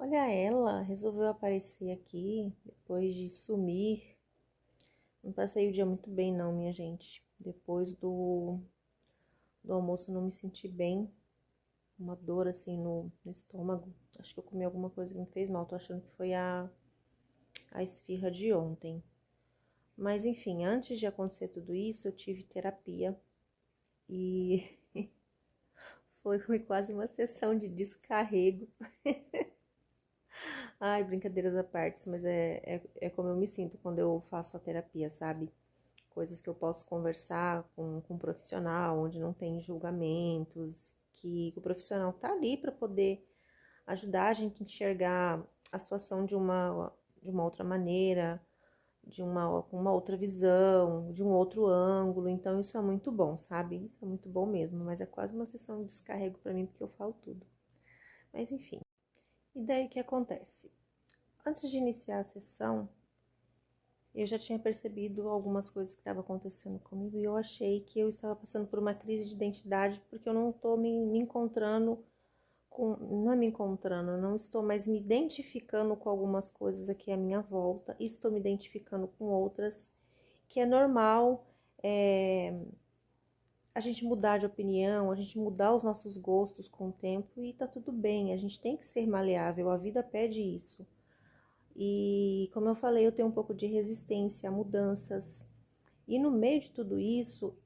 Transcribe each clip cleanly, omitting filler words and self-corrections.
Olha ela, resolveu aparecer aqui depois de sumir. Não passei o dia muito bem não, minha gente. Depois do almoço não me senti bem. Uma dor assim no estômago. Acho que eu comi alguma coisa que me fez mal. Tô achando que foi a esfirra de ontem. Mas enfim, antes de acontecer tudo isso, eu tive terapia. E foi quase uma sessão de descarrego. Ai, brincadeiras à parte, mas é como eu me sinto quando eu faço a terapia, sabe? Coisas que eu posso conversar com um profissional, onde não tem julgamentos, que o profissional tá ali para poder ajudar a gente a enxergar a situação de uma outra maneira, uma outra visão, de um outro ângulo. Então isso é muito bom, sabe? Isso é muito bom mesmo, mas é quase uma sessão de descarrego para mim porque eu falo tudo. Mas enfim, e daí o que acontece? Antes de iniciar a sessão, eu já tinha percebido algumas coisas que estavam acontecendo comigo e eu achei que eu estava passando por uma crise de identidade porque eu não estou me encontrando com. Não é me encontrando, eu não estou mais me identificando com algumas coisas aqui à minha volta e estou me identificando com outras, que é normal a gente mudar de opinião, a gente mudar os nossos gostos com o tempo e tá tudo bem, a gente tem que ser maleável, a vida pede isso. E como eu falei, eu tenho um pouco de resistência a mudanças. E no meio de tudo isso,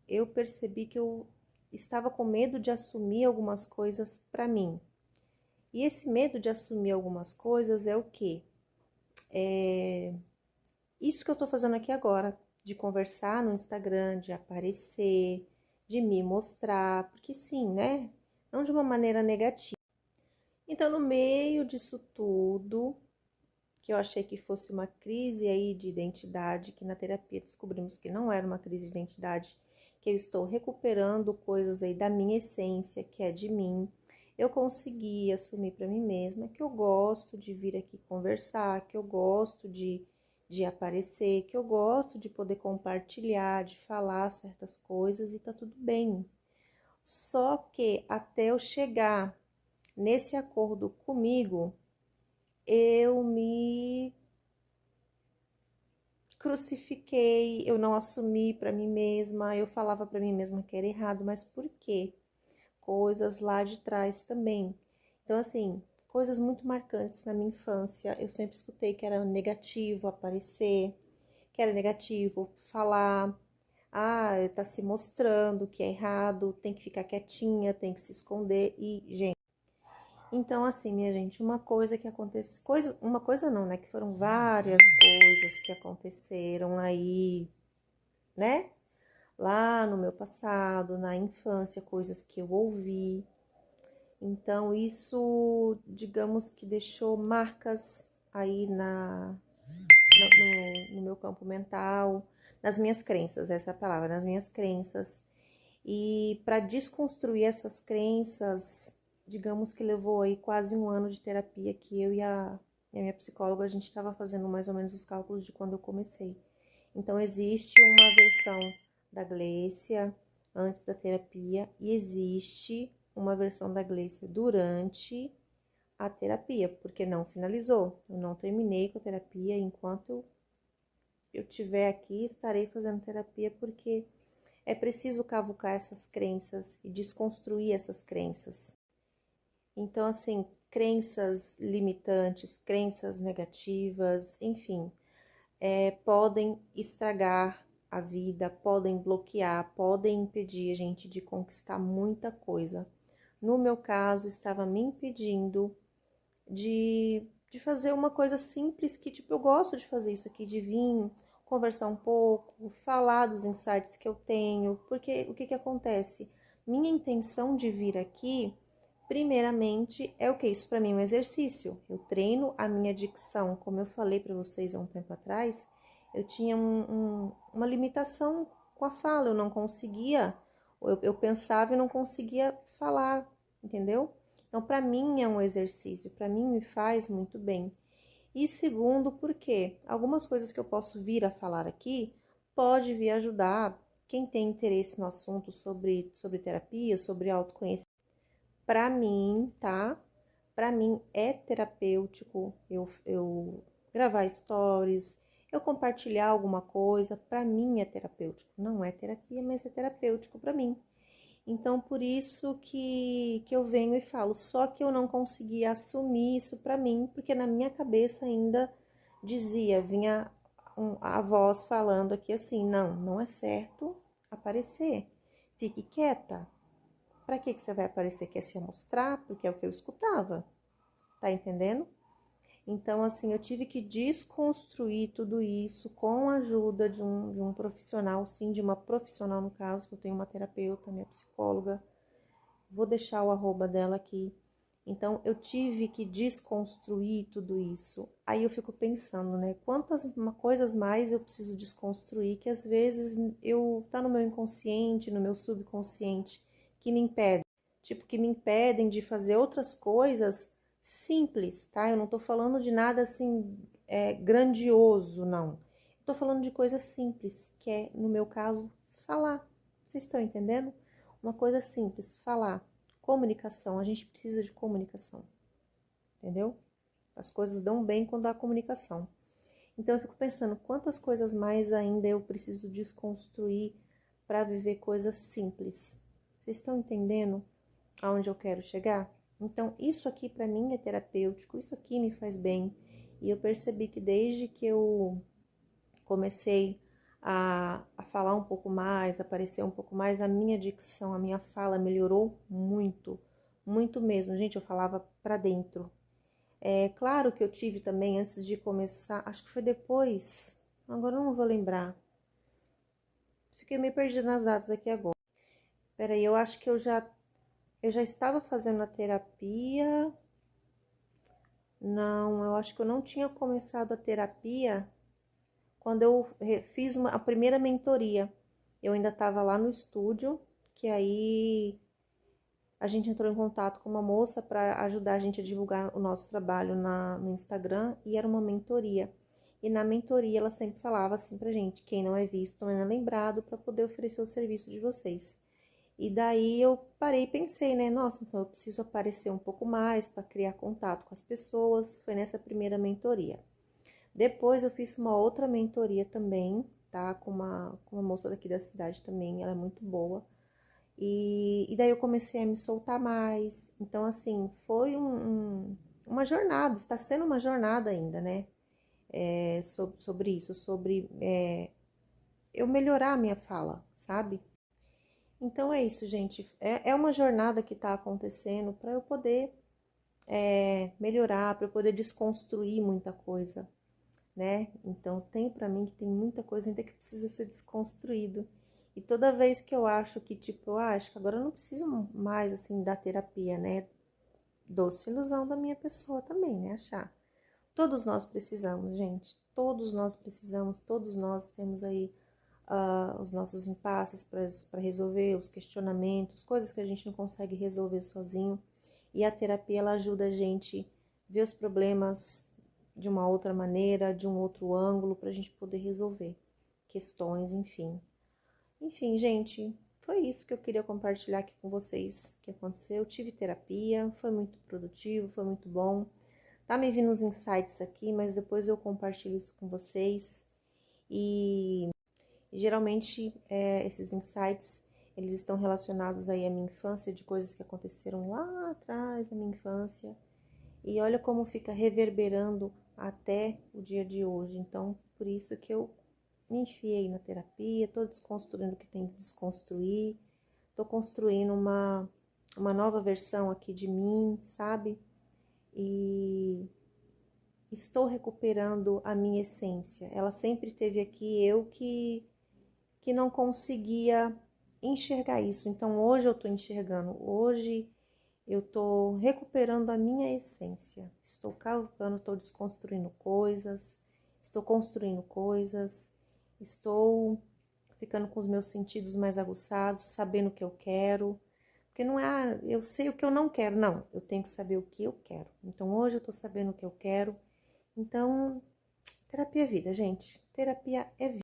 eu percebi que eu estava com medo de assumir algumas coisas para mim. E esse medo de assumir algumas coisas é o quê? Isso que eu estou fazendo aqui agora, de conversar no Instagram, de aparecer, de me mostrar, porque sim, né? Não de uma maneira negativa. Então, no meio disso tudo, que eu achei que fosse uma crise aí de identidade, que na terapia descobrimos que não era uma crise de identidade, que eu estou recuperando coisas aí da minha essência, que é de mim. Eu consegui assumir para mim mesma que eu gosto de vir aqui conversar, que eu gosto de aparecer, que eu gosto de poder compartilhar, de falar certas coisas e tá tudo bem. Só que até eu chegar nesse acordo comigo, eu me crucifiquei, eu não assumi para mim mesma, eu falava para mim mesma que era errado, mas por quê? Coisas lá de trás também. Então, assim, coisas muito marcantes na minha infância, eu sempre escutei que era negativo aparecer, que era negativo falar, tá se mostrando que é errado, tem que ficar quietinha, tem que se esconder e, gente, então, assim, minha gente, uma coisa que acontece, uma coisa não, né? Que foram várias coisas que aconteceram aí, né? Lá no meu passado, na infância, coisas que eu ouvi. Então, isso, digamos que deixou marcas aí no meu campo mental, nas minhas crenças, essa é a palavra, nas minhas crenças. E para desconstruir essas crenças, digamos que levou aí quase um ano de terapia que eu e a minha psicóloga, a gente estava fazendo mais ou menos os cálculos de quando eu comecei. Então, existe uma versão da Gleicia antes da terapia e existe uma versão da Gleicia durante a terapia, porque não finalizou. Eu não terminei com a terapia. Enquanto eu estiver aqui, estarei fazendo terapia porque é preciso cavucar essas crenças e desconstruir essas crenças. Então, assim, crenças limitantes, crenças negativas, enfim, podem estragar a vida, podem bloquear, podem impedir a gente de conquistar muita coisa. No meu caso, estava me impedindo de fazer uma coisa simples que, tipo, eu gosto de fazer isso aqui, de vir conversar um pouco, falar dos insights que eu tenho, porque o que que acontece? Minha intenção de vir aqui, primeiramente, é o que? Isso para mim é um exercício. Eu treino a minha dicção, como eu falei para vocês há um tempo atrás, eu tinha uma limitação com a fala, eu não conseguia, eu pensava e não conseguia falar, entendeu? Então, para mim é um exercício, para mim me faz muito bem. E segundo, porque algumas coisas que eu posso vir a falar aqui pode vir ajudar quem tem interesse no assunto sobre terapia, sobre autoconhecimento. Para mim, tá? Para mim é terapêutico eu gravar stories, eu compartilhar alguma coisa, para mim é terapêutico. Não é terapia, mas é terapêutico para mim. Então, por isso que eu venho e falo. Só que eu não conseguia assumir isso para mim, porque na minha cabeça ainda vinha a voz falando aqui assim: não, não é certo aparecer. Fique quieta. Para que você vai aparecer? Quer se mostrar? Porque é o que eu escutava. Tá entendendo? Então, assim, eu tive que desconstruir tudo isso com a ajuda de um profissional, sim, de uma profissional no caso, que eu tenho uma terapeuta, minha psicóloga. Vou deixar o arroba dela aqui. Então, eu tive que desconstruir tudo isso. Aí eu fico pensando, né? Quantas coisas mais eu preciso desconstruir que às vezes tá no meu inconsciente, no meu subconsciente, que me impedem. Tipo, que me impedem de fazer outras coisas simples, tá? Eu não tô falando de nada assim grandioso, não. Eu tô falando de coisas simples, que é, no meu caso, falar. Vocês estão entendendo? Uma coisa simples, falar. Comunicação, a gente precisa de comunicação, entendeu? As coisas dão bem quando há comunicação. Então eu fico pensando, quantas coisas mais ainda eu preciso desconstruir para viver coisas simples. Vocês estão entendendo aonde eu quero chegar? Então isso aqui para mim é terapêutico, isso aqui me faz bem. E eu percebi que desde que eu comecei a falar um pouco mais, aparecer um pouco mais, a minha dicção, a minha fala melhorou muito, muito mesmo. Gente, eu falava para dentro. É claro que eu tive também, antes de começar, acho que foi depois, agora eu não vou lembrar. Fiquei meio perdida nas datas aqui agora. Peraí, eu acho que eu já estava fazendo a terapia. Não, eu acho que eu não tinha começado a terapia quando eu fiz a primeira mentoria. Eu ainda estava lá no estúdio, que aí a gente entrou em contato com uma moça para ajudar a gente a divulgar o nosso trabalho no Instagram, e era uma mentoria. E na mentoria ela sempre falava assim pra gente: quem não é visto não é lembrado, para poder oferecer o serviço de vocês. E daí eu parei e pensei, né? Nossa, então eu preciso aparecer um pouco mais para criar contato com as pessoas. Foi nessa primeira mentoria. Depois eu fiz uma outra mentoria também, tá? Com uma moça daqui da cidade também, ela é muito boa. E daí eu comecei a me soltar mais. Então, assim, foi uma jornada, está sendo uma jornada ainda, né? Sobre isso, sobre eu melhorar a minha fala, sabe? Então é isso, gente. É uma jornada que está acontecendo para eu poder melhorar, para eu poder desconstruir muita coisa, né? Então tem para mim que tem muita coisa ainda que precisa ser desconstruído. E toda vez que eu acho que, tipo, eu acho que agora eu não preciso mais, assim, da terapia, né? Doce ilusão da minha pessoa também, né? Achar. Todos nós precisamos, gente. Todos nós precisamos, todos nós temos aí os nossos impasses para resolver, os questionamentos, coisas que a gente não consegue resolver sozinho. E a terapia, ela ajuda a gente a ver os problemas de uma outra maneira, de um outro ângulo, para a gente poder resolver questões, enfim. Enfim, gente, foi isso que eu queria compartilhar aqui com vocês que aconteceu. Eu tive terapia, foi muito produtivo, foi muito bom. Tá me vindo uns insights aqui, mas depois eu compartilho isso com vocês. E geralmente esses insights, eles estão relacionados aí à minha infância, de coisas que aconteceram lá atrás na minha infância. E olha como fica reverberando até o dia de hoje. Então, por isso que eu me enfiei na terapia, tô desconstruindo o que tem que desconstruir, tô construindo uma nova versão aqui de mim, sabe? E estou recuperando a minha essência. Ela sempre teve aqui, eu que não conseguia enxergar isso. Então hoje eu tô enxergando, hoje eu tô recuperando a minha essência. Estou cavando, estou desconstruindo coisas, estou construindo coisas, estou ficando com os meus sentidos mais aguçados, sabendo o que eu quero. Porque não é, eu sei o que eu não quero, não. Eu tenho que saber o que eu quero. Então hoje eu tô sabendo o que eu quero. Então, terapia é vida, gente. Terapia é vida.